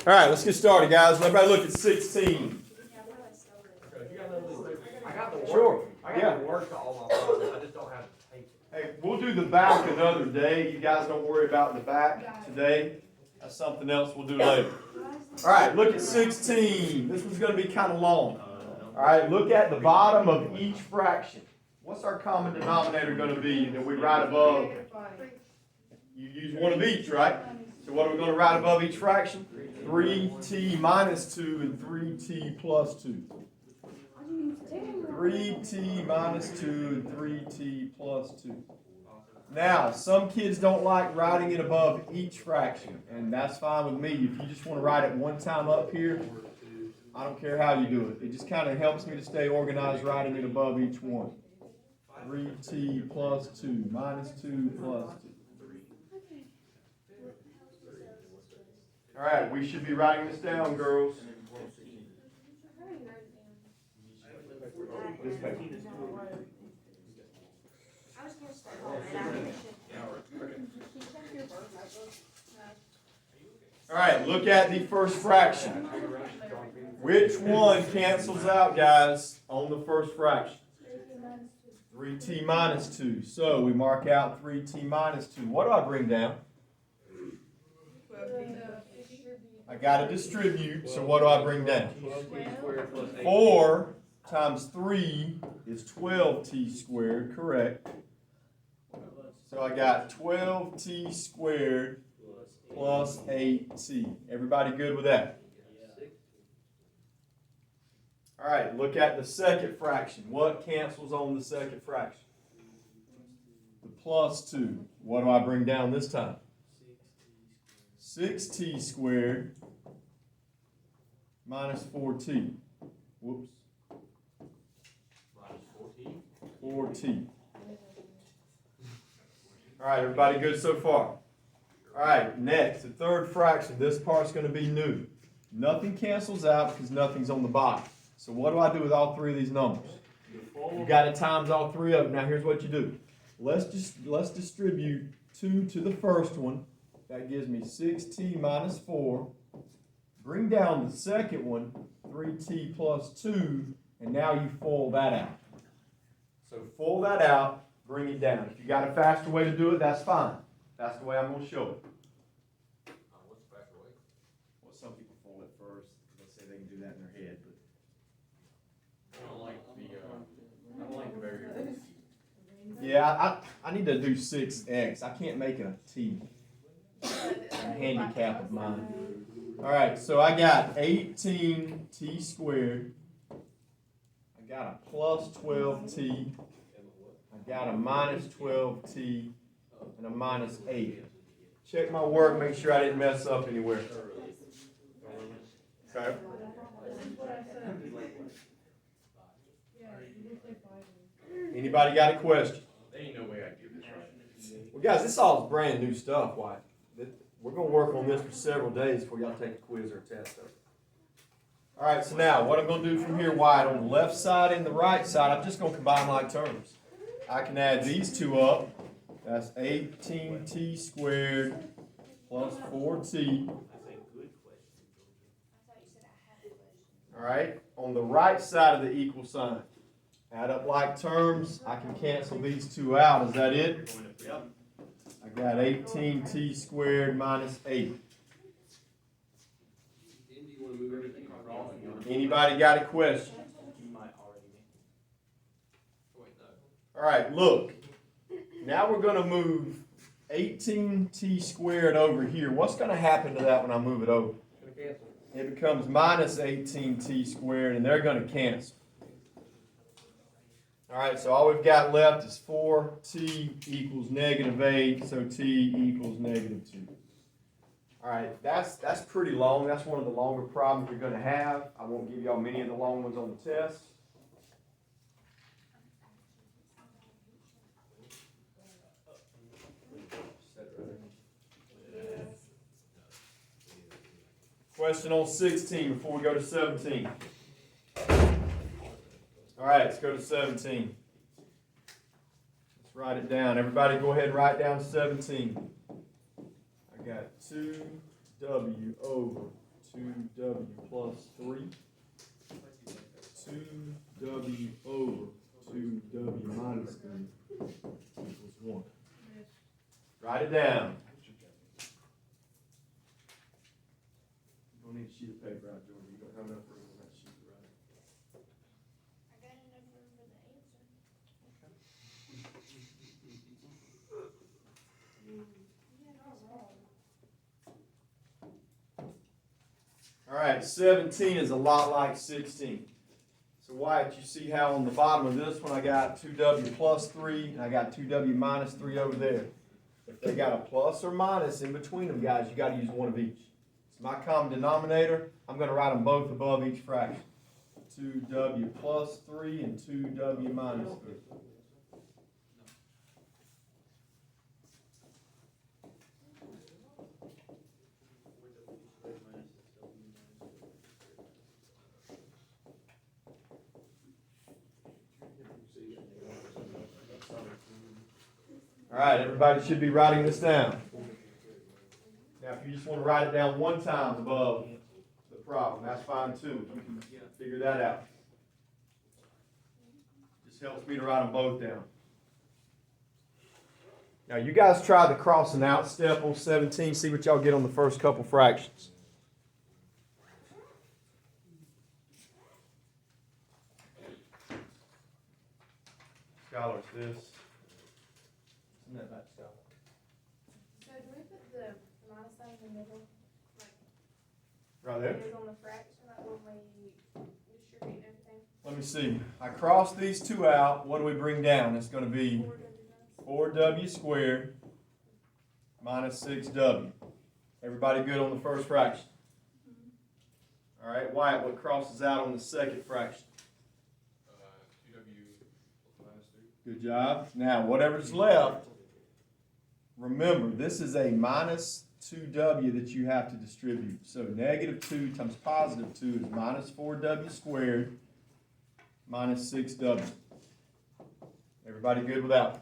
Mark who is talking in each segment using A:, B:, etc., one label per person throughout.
A: All right, let's get started, guys. Everybody look at 16.
B: I got the work.
A: Sure.
B: I got the work to all my problems. I just don't have the paper.
A: Hey, we'll do the back another day. You guys don't worry about the back today. That's something else we'll do later. All right, look at 16. This one's going to be kind of long. All right, look at the bottom of each fraction. What's our common denominator going to be that we write above? You use one of each, right? So what are we going to write above each fraction? 3t minus 2 and 3t plus 2. 3t minus 2 and 3t plus 2. Now, some kids don't like writing it above each fraction, and that's fine with me. If you just want to write it one time up here, I don't care how you do it. It just kind of helps me to stay organized writing it above each one. 3t plus 2 minus 2 plus 2. All right, we should be writing this down, girls. This paper. All right, look at the first fraction. Which one cancels out, guys, on the first fraction? 3t minus 2. So we mark out 3t minus 2. What do I bring down? I got to distribute, so what do I bring down? 4 times 3 is 12t squared, correct. So I got 12t squared plus 8t. Everybody good with that? All right, look at the second fraction. What cancels on the second fraction? The plus 2. What do I bring down this time? 6t squared minus 4t. Whoops.
B: Minus
A: 4t. All right, everybody good so far? All right, next, the third fraction. This part's going to be new. Nothing cancels out because nothing's on the bottom. So what do I do with all three of these numbers? You got to times all three of them. Now here's what you do. Let's distribute 2 to the first one. That gives me 6t minus 4. Bring down the second one, 3t plus 2, and now you FOIL that out. So FOIL that out, bring it down. If you got a faster way to do it, that's fine. That's the way I'm going to show it.
B: What's the faster way?
A: Well, some people FOIL it first. They say they can do that in their head. But
B: I don't like the variables.
A: yeah, I need to do 6x. I can't make a t. A handicap of mine. All right, so I got 18t squared. I got a plus 12t. I got a minus 12t and a minus 8. Check my work, make sure I didn't mess up anywhere. Okay. Anybody got a question?
B: There ain't no way I give this right.
A: Well, guys, this all is brand new stuff. Why? We're going to work on this for several days before y'all take a quiz or a test. All right, so now what I'm going to do from here, Wyatt, on the left side and the right side, I'm just going to combine like terms. I can add these two up. That's 18t squared plus 4t. All right, on the right side of the equal sign, add up like terms. I can cancel these two out. Is that it?
B: Yep.
A: I got 18t squared minus 8. Anybody got a question? All right, look. Now we're going to move 18t squared over here. What's going to happen to that when I move it over? It becomes minus 18t squared, and they're going to cancel. All right, so all we've got left is 4t equals negative 8, so t equals negative 2. All right, that's pretty long. That's one of the longer problems you're going to have. I won't give y'all many of the long ones on the test. Question on 16 before we go to 17. All right, let's go to 17. Let's write it down. Everybody go ahead and write down 17. I got 2w over 2w plus 3, 2w over 2w minus 3 equals 1. Write it down. You don't need a sheet of paper out, Jordan. You don't have enough room on that sheet to write it.
C: I got enough room for the answer. Yeah, not wrong.
A: All right, 17 is a lot like 16. So Wyatt, you see how on the bottom of this one I got 2w plus 3 and I got 2w minus 3 over there. If they got a plus or minus in between them, guys, you got to use one of each. It's my common denominator. I'm going to write them both above each fraction. 2w plus 3 and 2w minus 3. All right, everybody should be writing this down. Now, if you just want to write it down one time above the problem, that's fine too. You can figure that out. Just helps me to write them both down. Now, you guys try the cross and out step on 17. See what y'all get on the first couple fractions. Scholars, this. Isn't that back, Scholar?
C: So do we put the minus sign in the middle?
A: Right
C: Like,
A: there.
C: it is on the fraction, like when we distribute everything?
A: Let me see. I cross these two out. What do we bring down? It's going to be 4w squared minus 6w. Everybody good on the first fraction? All right, Wyatt, what crosses out on the second fraction?
B: 2w minus 3.
A: Good job. Now, whatever's left, remember, this is a minus 2w that you have to distribute. So negative 2 times positive 2 is minus 4w squared minus 6w. Everybody good with that one?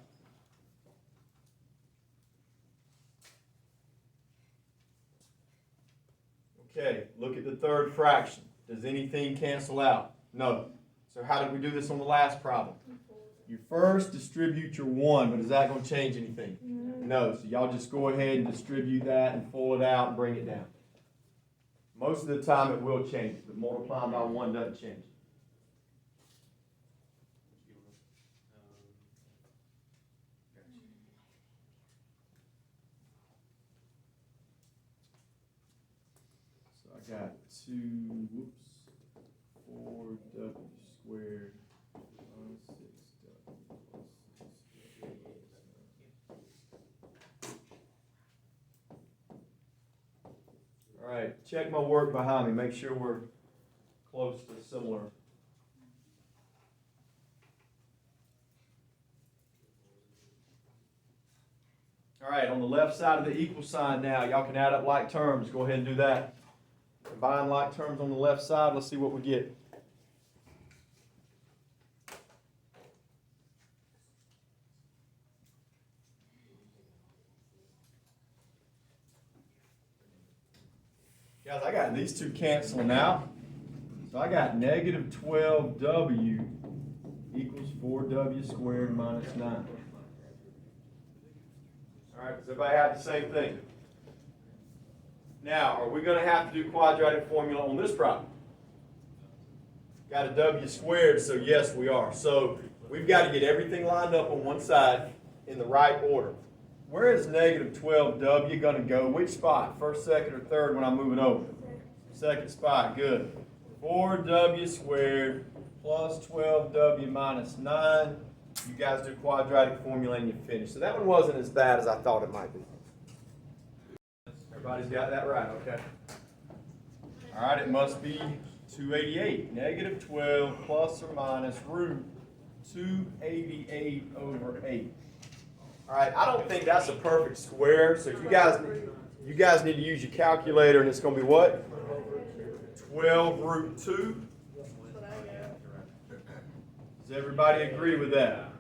A: Okay, look at the third fraction. Does anything cancel out? No. So how did we do this on the last problem? You first distribute your 1, but is that going to change anything? No. So y'all just go ahead and distribute that and pull it out and bring it down. Most of the time it will change, but multiplying by 1 doesn't change. So I got 4w squared minus 6w plus 6. All right, check my work behind me. Make sure we're close to similar. All right, on the left side of the equal sign now, y'all can add up like terms. Go ahead and do that. Combine like terms on the left side. Let's see what we get. Guys, I got these two canceling out. So I got negative 12w equals 4w squared minus 9. All right, does everybody have the same thing? Now, are we going to have to do quadratic formula on this problem? Got a w squared, so yes, we are. So we've got to get everything lined up on one side in the right order. Where is negative 12w going to go? Which spot? First, second, or third when I move it over? Second spot, good. 4w squared plus 12w minus 9. You guys do quadratic formula and you finish. So that one wasn't as bad as I thought it might be. Everybody's got that right, okay. All right, it must be 288. Negative 12 plus or minus root 288 over 8. All right, I don't think that's a perfect square, so you guys need to use your calculator, and it's going to be what? 12 root 2. Does everybody agree with that?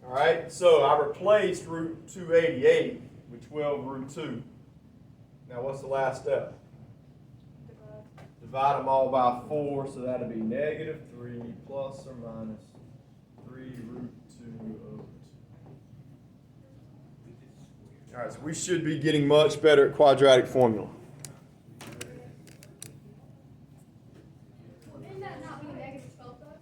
A: All right, so I replaced root 288 with 12 root 2. Now what's the last step? Divide them all by 4, so that'll be negative 3 plus or minus 3 root 2 over 2. All right, so we should be getting much better at quadratic formula.
C: Isn't that not being negative 12 though?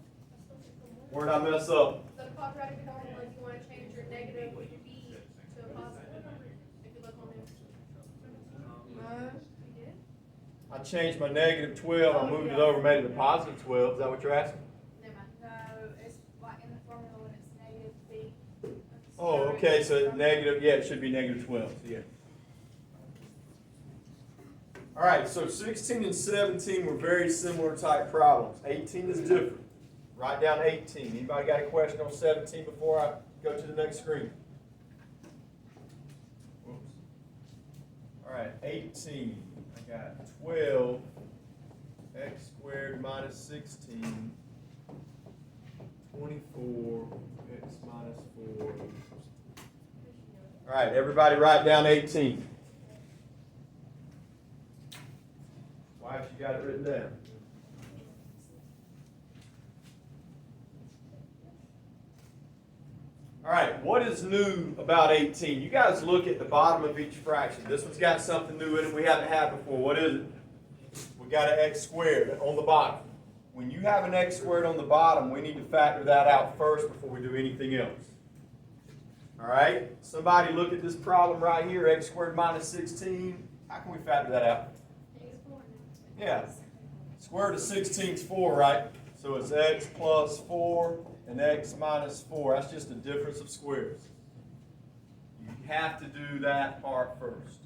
A: Where did I mess up?
C: The quadratic formula, you want to change your negative b to a positive. If you look on there. No, you did?
A: I changed my negative 12, I moved it over, made it a positive 12. Is that what you're asking?
C: Never mind. No, it's like in the formula when it's negative b.
A: Oh, okay, so negative, yeah, it should be negative 12, so yeah. All right, so 16 and 17 were very similar type problems. 18 is different. Write down 18. Anybody got a question on 17 before I go to the next screen? Whoops. All right, 18. I got 12 x squared minus 16, 24 x minus 4. All right, everybody write down 18. Why have you got it written down? All right, what is new about 18? You guys look at the bottom of each fraction. This one's got something new in it we haven't had before. What is it? We got an x squared on the bottom. When you have an x squared on the bottom, we need to factor that out first before we do anything else. All right, somebody look at this problem right here, x squared minus 16. How can we factor that out? Yeah, square root of 16 is 4, right? So it's x plus 4 and x minus 4. That's just a difference of squares. You have to do that part first.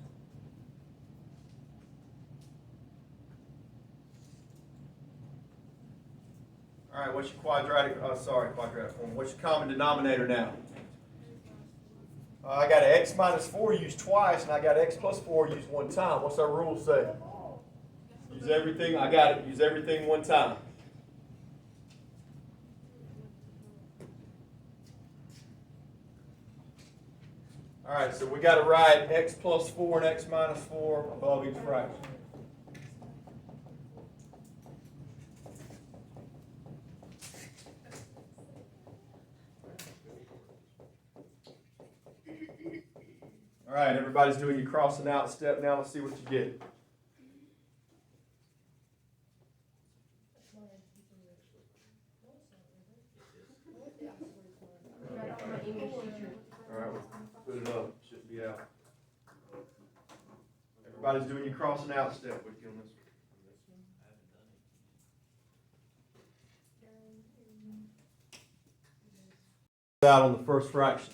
A: All right, what's your quadratic form? What's your common denominator now? I got an x minus 4 used twice, and I got x plus 4 used one time. What's our rule say? Use everything, I got it, use everything one time. All right, so we got to write x plus 4 and x minus 4 above each fraction. All right, everybody's doing your crossing out step now. Let's see what you get. All right, put it up. Shouldn't be out. Everybody's doing your crossing out step with you on this one. Out on the first fraction.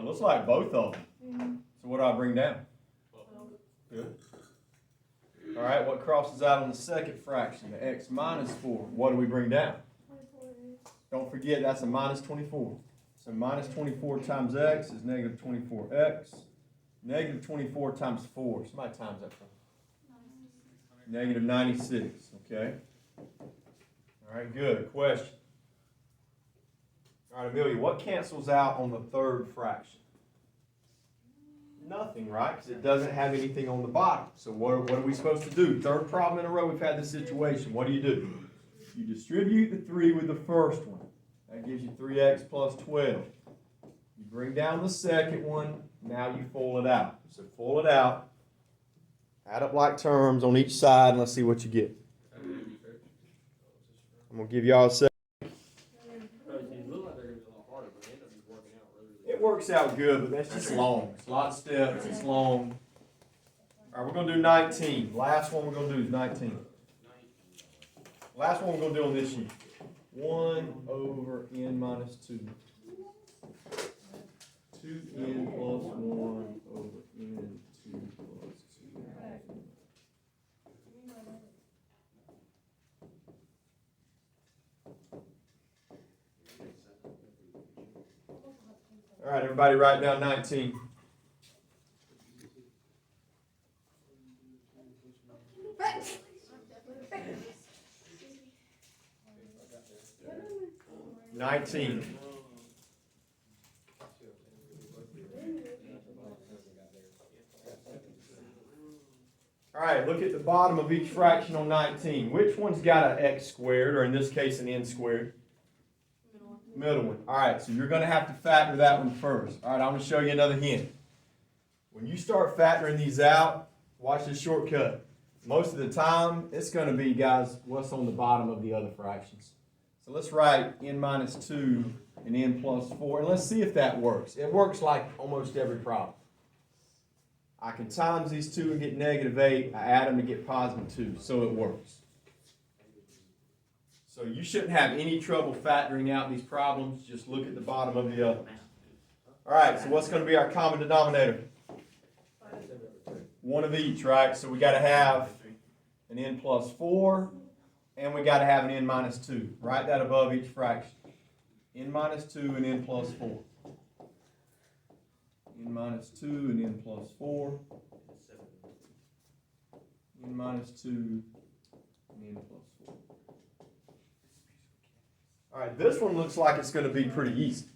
A: Looks like both of them. So what do I bring down? Good. All right, what crosses out on the second fraction? The x minus 4. What do we bring down? Don't forget, that's a minus 24. So minus 24 times x is negative 24x. Negative 24 times 4. Somebody times that for me. Negative 96, okay? All right, good. Question. All right, Amelia, what cancels out on the third fraction? Nothing, right? Because it doesn't have anything on the bottom. So what are we supposed to do? Third problem in a row we've had this situation. What do? You distribute the 3 with the first one. That gives you 3x plus 12. You bring down the second one. Now you FOIL it out. So FOIL it out. Add up like terms on each side, and let's see what you get. I'm going to give y'all a second. It works out good, but that's just long. It's a lot of steps. It's long. All right, we're going to do 19. Last one we're going to do is 19. Last one we're going to do on this sheet. 1 over n minus 2. 2n plus 1 over n 2 plus 2. All right, everybody write down 19. All right, look at the bottom of each fraction on 19. Which one's got an x squared, or in this case an n squared?
C: Middle one.
A: Middle one. All right, so you're going to have to factor that one first. All right, I'm going to show you another hint. When you start factoring these out, watch this shortcut. Most of the time, it's going to be, guys, what's on the bottom of the other fractions. So let's write n minus 2 and n plus 4, and let's see if that works. It works like almost every problem. I can times these two and get -8. I add them to get +2, so it works. So you shouldn't have any trouble factoring out these problems. Just look at the bottom of the other. All right, so what's going to be our common denominator? One of each, right? So we got to have an n plus 4, and we got to have an n minus 2. Write that above each fraction. N minus 2 and n plus 4. N minus 2 and n plus 4. N minus 2 and n plus 4. All right, this one looks like it's going to be pretty easy.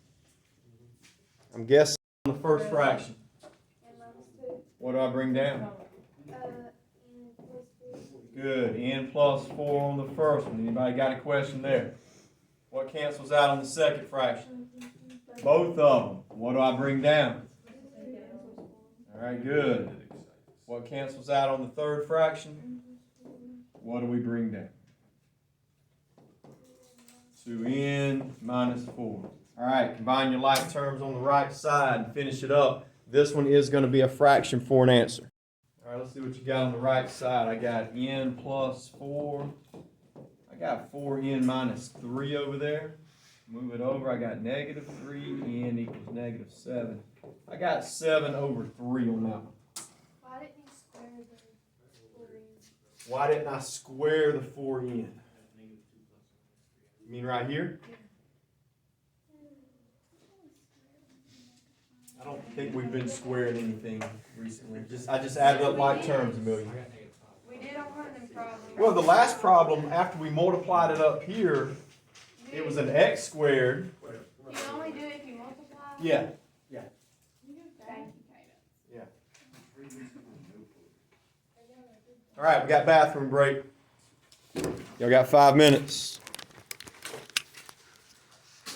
A: I'm guessing on the first fraction. What do I bring down? Good. N plus 4 on the first one. Anybody got a question there? What cancels out on the second fraction? Both of them. What do I bring down? All right, good. What cancels out on the third fraction? What do we bring down? 2n minus 4. All right, combine your like terms on the right side and finish it up. This one is going to be a fraction for an answer. All right, let's see what you got on the right side. I got n plus 4. I got 4n minus 3 over there. Move it over. I got -3, n equals -7. I got 7 over 3 on that one.
C: Why didn't you square the 4n?
A: Why didn't I square the 4n? You mean right here? I don't think we've been squaring anything recently. I just added up like terms, Amelia.
C: We did on one of them problems.
A: Well, the last problem, after we multiplied it up here, it was an x squared.
C: You only do it if you multiply?
A: Yeah.
C: Thank you, Kato.
A: All right, we got bathroom break. Y'all got 5 minutes.